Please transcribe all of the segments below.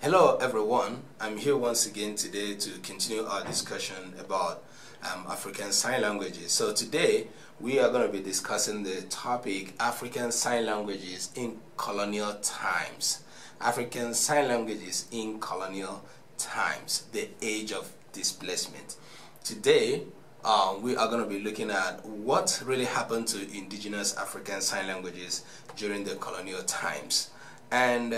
Hello everyone, I'm here once again today to continue our discussion about African Sign Languages. So today we are going to be discussing the topic African Sign Languages in colonial times. African Sign Languages in colonial times, the age of displacement. Today we are going to be looking at what really happened to indigenous African Sign Languages during the colonial times. And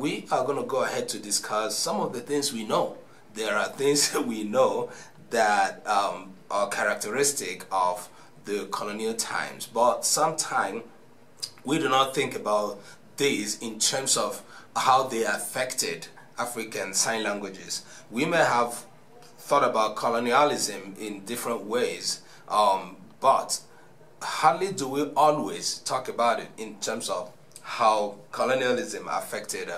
we are going to go ahead to discuss some of the things we know. There are things we know that are characteristic of the colonial times, but sometimes we do not think about these in terms of how they affected African Sign Languages. We may have thought about colonialism in different ways, but hardly do we always talk about it in terms of how colonialism affected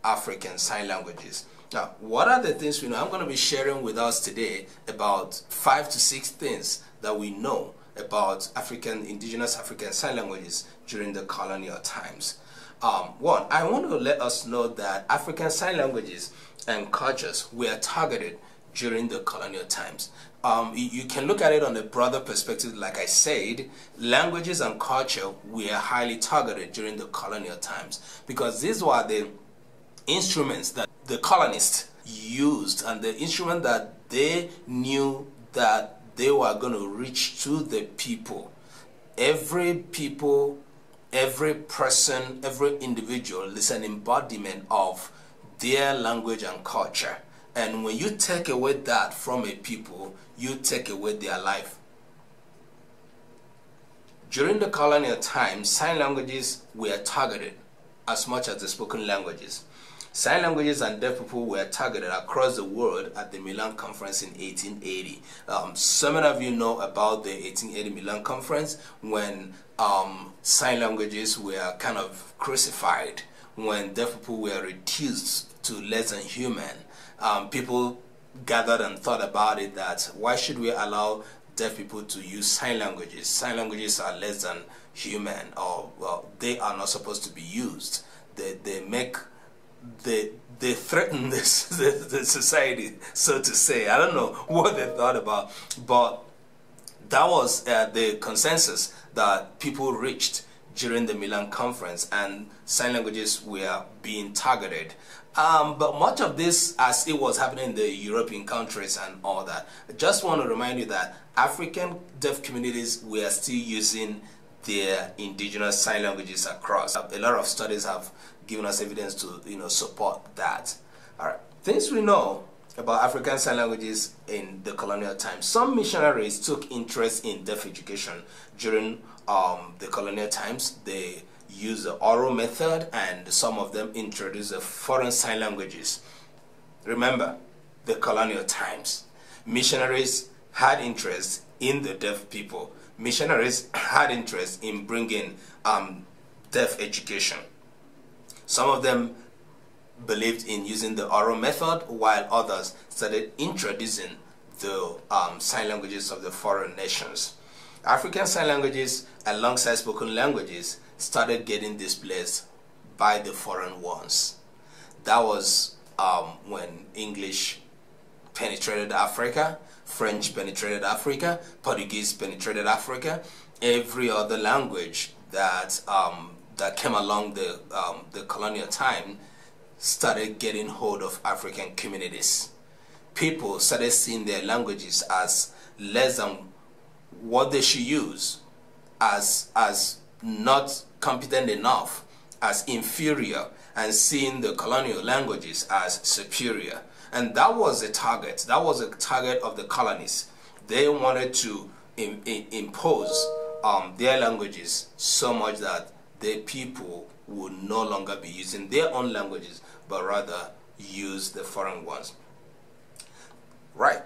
African Sign Languages. Now, what are the things we know? I'm going to be sharing with us today about 5 to 6 things that we know about indigenous African Sign Languages during the colonial times. One, I want to let us know that African Sign Languages and cultures were targeted during the colonial times. You can look at it on a broader perspective. Like I said, languages and culture were highly targeted during the colonial times because these were the instruments that the colonists used and the instrument that they knew that they were going to reach to the people. Every people, every person, every individual is an embodiment of their language and culture. And when you take away that from a people, you take away their life. During the colonial times, sign languages were targeted as much as the spoken languages. Sign languages and deaf people were targeted across the world at the Milan Conference in 1880. So many of you know about the 1880 Milan Conference when sign languages were kind of crucified, when deaf people were reduced to less than human. People gathered and thought about it that why should we allow deaf people to use sign languages? Sign languages are less than human, or well, they are not supposed to be used. They threaten the society, so to say. I don't know what they thought about, but that was the consensus that people reached during the Milan Conference, and sign languages were being targeted. But much of this, as it was happening in the European countries and all that, I just want to remind you that African deaf communities were still using their indigenous sign languages across. A lot of studies have given us evidence to support that. All right, things we know about African Sign Languages in the colonial times. Some missionaries took interest in deaf education during the colonial times. They used the oral method, and some of them introduced the foreign sign languages. Remember, the colonial times. Missionaries had interest in the deaf people. Missionaries had interest in bringing deaf education. Some of them believed in using the oral method, while others started introducing the sign languages of the foreign nations. African Sign Languages, alongside spoken languages, started getting displaced by the foreign ones. That was when English penetrated Africa, French penetrated Africa, Portuguese penetrated Africa. Every other language that came along the colonial time started getting hold of African communities. People started seeing their languages as less than what they should use, as not competent enough, as inferior, and seeing the colonial languages as superior. And that was the target. That was the target of the colonists. They wanted to impose their languages so much that the people would no longer be using their own languages, but rather use the foreign ones. Right.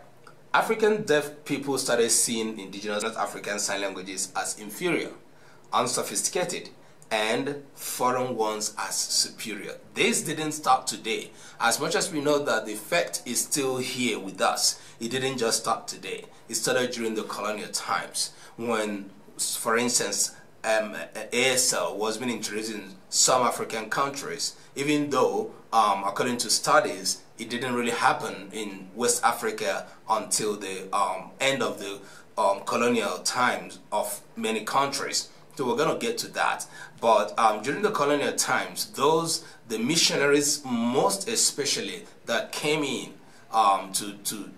African deaf people started seeing indigenous African Sign Languages as inferior, unsophisticated, and foreign ones as superior. This didn't start today. As much as we know that the effect is still here with us, it didn't just start today. It started during the colonial times when, for instance, ASL was being introduced in some African countries, even though according to studies it didn't really happen in West Africa until the end of the colonial times of many countries. So we're going to get to that. But during the colonial times, the missionaries, most especially, that came in to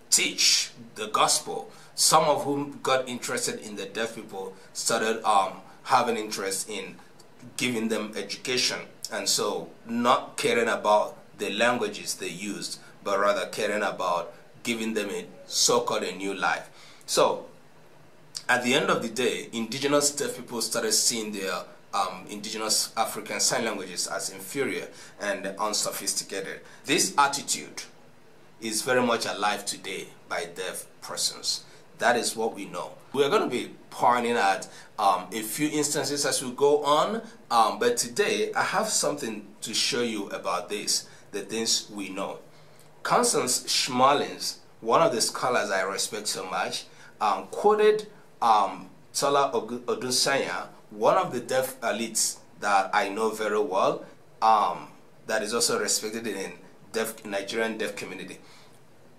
teach the gospel, some of whom got interested in the deaf people, started having interest in giving them education, and so not caring about the languages they used, but rather caring about giving them a so-called a new life. So at the end of the day, indigenous deaf people started seeing their indigenous African sign languages as inferior and unsophisticated. This attitude is very much alive today by deaf persons. That is what we know. We're going to be pointing at a few instances as we go on, but today I have something to show you about this, the things we know. Constance Schmalins, one of the scholars I respect so much, quoted Tola Odunsanya, one of the deaf elites that I know very well, that is also respected in Nigerian deaf community,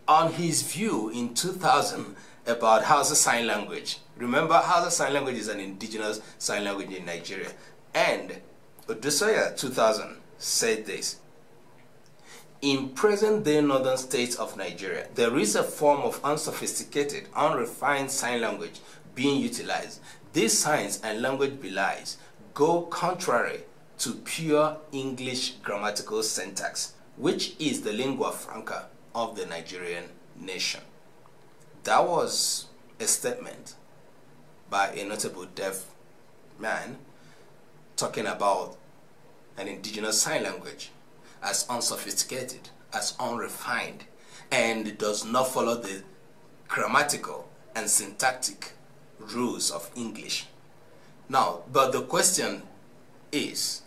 on his view in 2000 about Hausa Sign Language. Remember, Hausa Sign Language is an indigenous sign language in Nigeria. And Odunsanya 2000 said this: in present-day northern states of Nigeria, there is a form of unsophisticated, unrefined sign language being utilized. These signs and language belies go contrary to pure English grammatical syntax, which is the lingua franca of the Nigerian nation. That was a statement by a notable deaf man talking about an indigenous sign language as unsophisticated, as unrefined, and does not follow the grammatical and syntactic rules of English. Now, but the question is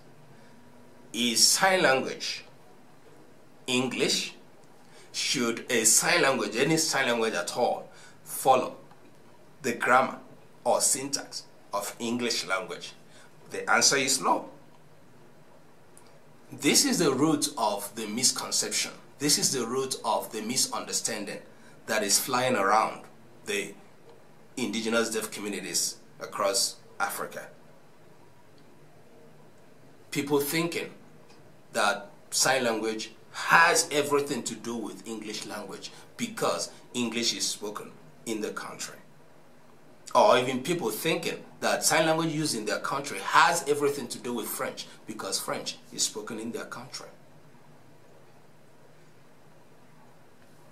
sign language English? Should a sign language, any sign language at all, follow the grammar or syntax of English language? The answer is no. This is the root of the misconception. This is the root of the misunderstanding that is flying around the indigenous deaf communities across Africa. People thinking that sign language has everything to do with English language because English is spoken in the country. Or even people thinking that sign language used in their country has everything to do with French because French is spoken in their country.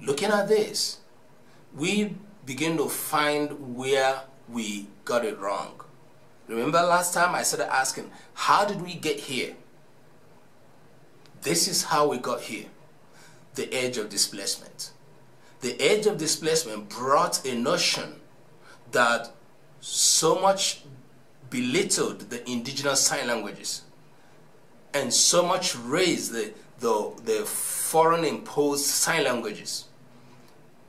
Looking at this, we begin to find where we got it wrong. Remember last time I started asking, how did we get here? This is how we got here. The age of displacement. The age of displacement brought a notion that so much belittled the indigenous sign languages and so much raised the foreign imposed sign languages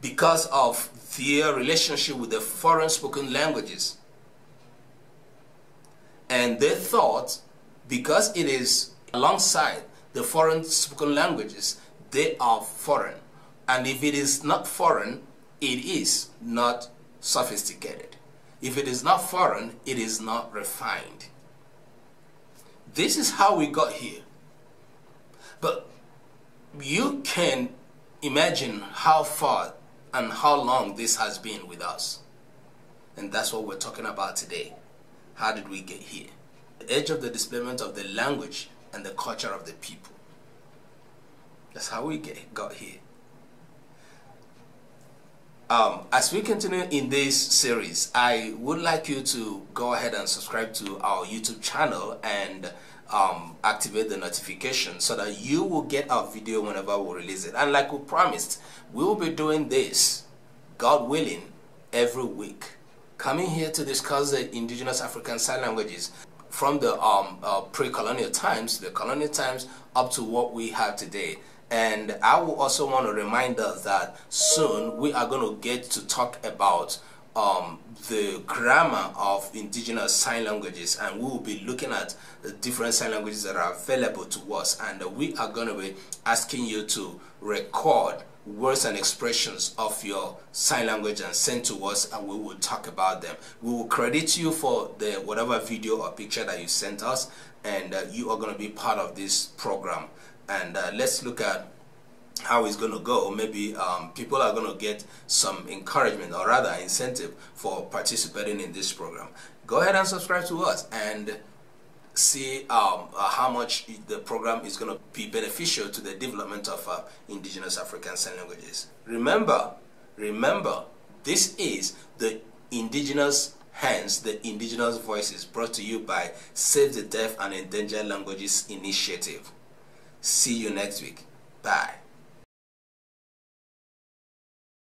because of their relationship with the foreign spoken languages. And they thought because it is alongside the foreign spoken languages, they are foreign. And if it is not foreign, it is not sophisticated. If it is not foreign, it is not refined. This is how we got here. But you can imagine how far and how long this has been with us. And that's what we're talking about today. How did we get here? The age of the displacement of the language and the culture of the people. That's how we got here. As we continue in this series, I would like you to go ahead and subscribe to our YouTube channel and activate the notification so that you will get our video whenever we release it. And like we promised, we will be doing this, God willing, every week. Coming here to discuss the indigenous African sign languages from the pre-colonial times, the colonial times, up to what we have today. And I will also want to remind us that soon we are going to get to talk about the grammar of indigenous sign languages, and we will be looking at the different sign languages that are available to us, and we are going to be asking you to record words and expressions of your sign language and send to us, and we will talk about them. We will credit you for the whatever video or picture that you sent us, and you are going to be part of this program. And let's look at how it's going to go. Maybe people are going to get some encouragement, or rather incentive, for participating in this program. Go ahead and subscribe to us and see how much the program is going to be beneficial to the development of indigenous African sign languages. Remember, this is the Indigenous Hands, the Indigenous Voices, brought to you by Save the Deaf and Endangered Languages Initiative. See you next week. Bye.